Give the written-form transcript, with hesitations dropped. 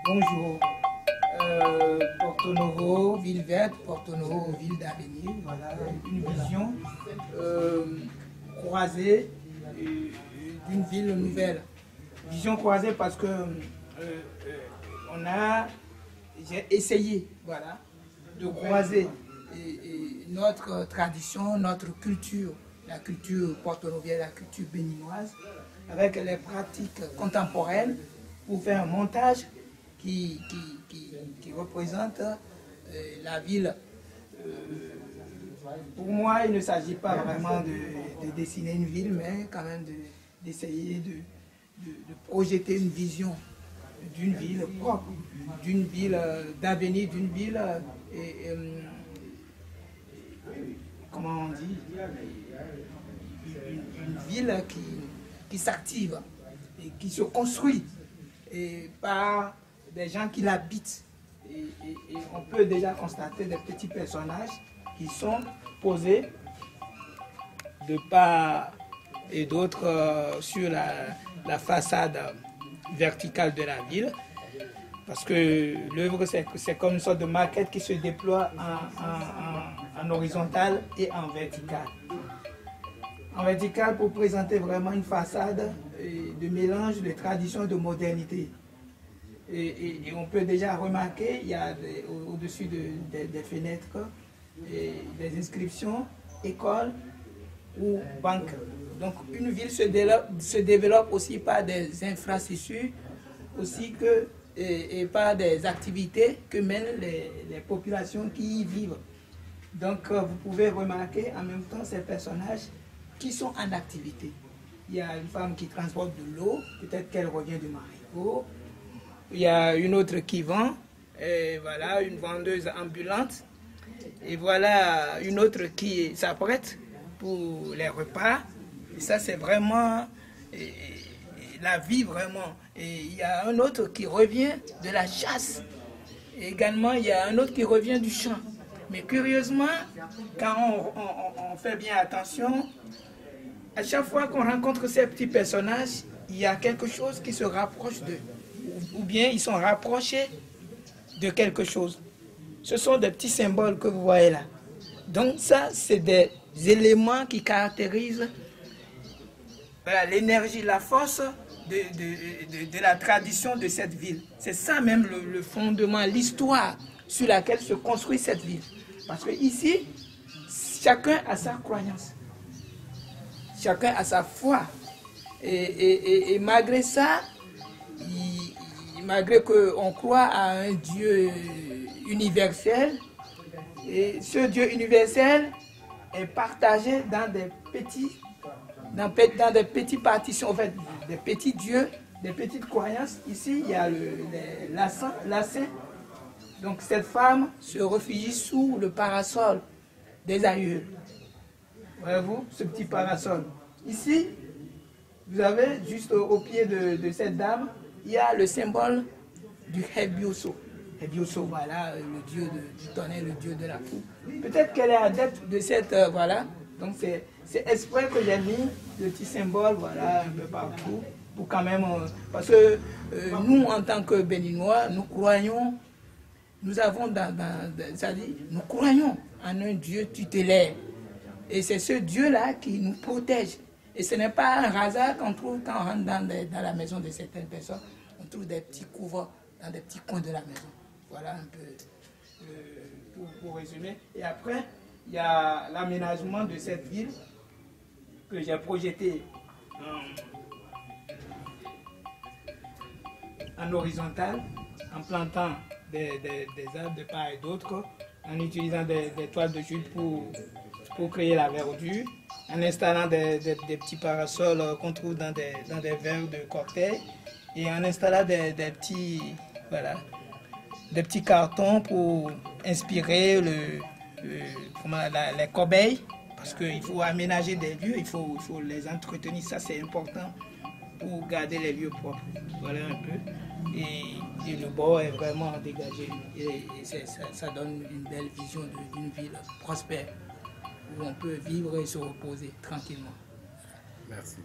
Bonjour. Porto Novo, ville verte, Porto Novo, ville d'avenir. Voilà, une vision croisée d'une ville nouvelle. Vision croisée parce que j'ai essayé, voilà, de croiser notre tradition, notre culture, la culture porto-novienne, la culture béninoise, avec les pratiques contemporaines pour faire un montage qui représente la ville. Pour moi, il ne s'agit pas vraiment de dessiner une ville, mais quand même d'essayer de projeter une vision d'une ville propre, d'une ville d'avenir, d'une ville, comment on dit, une ville qui s'active et qui se construit et par des gens qui l'habitent. Et on peut déjà constater des petits personnages qui sont posés de part et d'autre sur la façade verticale de la ville. Parce que l'œuvre, c'est comme une sorte de maquette qui se déploie en horizontal et en vertical. En vertical pour présenter vraiment une façade de mélange de tradition et de modernité. Et on peut déjà remarquer, il y a au-dessus des fenêtres des inscriptions, école ou banque. Donc une ville se développe aussi par des infrastructures, aussi que et par des activités que mènent les populations qui y vivent. Donc vous pouvez remarquer en même temps ces personnages qui sont en activité. Il y a une femme qui transporte de l'eau, peut-être qu'elle revient de Marigot. Il y a une autre qui vend, et voilà, une vendeuse ambulante. Et voilà une autre qui s'apprête pour les repas. Et ça c'est vraiment la vie vraiment. Et il y a un autre qui revient de la chasse. Et également, il y a un autre qui revient du champ. Mais curieusement, quand on fait bien attention, à chaque fois qu'on rencontre ces petits personnages, il y a quelque chose qui se rapproche d'eux. Ou bien ils sont rapprochés de quelque chose. Ce sont des petits symboles que vous voyez là. Donc ça, c'est des éléments qui caractérisent l'énergie, la force de la tradition de cette ville. C'est ça même le fondement, l'histoire sur laquelle se construit cette ville. Parce que ici, chacun a sa croyance, chacun a sa foi. Et malgré ça, malgré qu'on croit à un Dieu universel, et ce Dieu universel est partagé dans des petites partitions, en fait, des petits dieux, des petites croyances. Ici, il y a l'assin. Donc cette femme se réfugie sous le parasol des aïeux. Voyez-vous, ce petit parasol. Ici, vous avez juste au pied de cette dame, il y a le symbole du Hebioso. Hebioso, voilà, le dieu du tonnerre, le dieu de la foudre. Peut-être qu'elle est adepte de cette, voilà. Donc c'est exprès que j'ai mis le petit symbole, voilà, un peu partout, pour quand même, parce que nous, en tant que Béninois, nous croyons, nous avons nous croyons en un Dieu tutélaire. Et c'est ce Dieu-là qui nous protège. Et ce n'est pas un hasard qu'on trouve quand on rentre dans la maison de certaines personnes, on trouve des petits couvents dans des petits coins de la maison. Voilà un peu pour résumer. Et après, il y a l'aménagement de cette ville que j'ai projeté en horizontal, en plantant des arbres de part et d'autre, en utilisant des toiles de jute pour créer la verdure, en installant des petits parasols qu'on trouve dans des verres de cocktail et en installant des petits cartons pour inspirer les corbeilles, parce qu'il faut aménager des lieux, il faut les entretenir, ça c'est important pour garder les lieux propres. Voilà un peu. Et le bord est vraiment dégagé. Et ça donne une belle vision d'une ville prospère, où on peut vivre et se reposer tranquillement. Merci.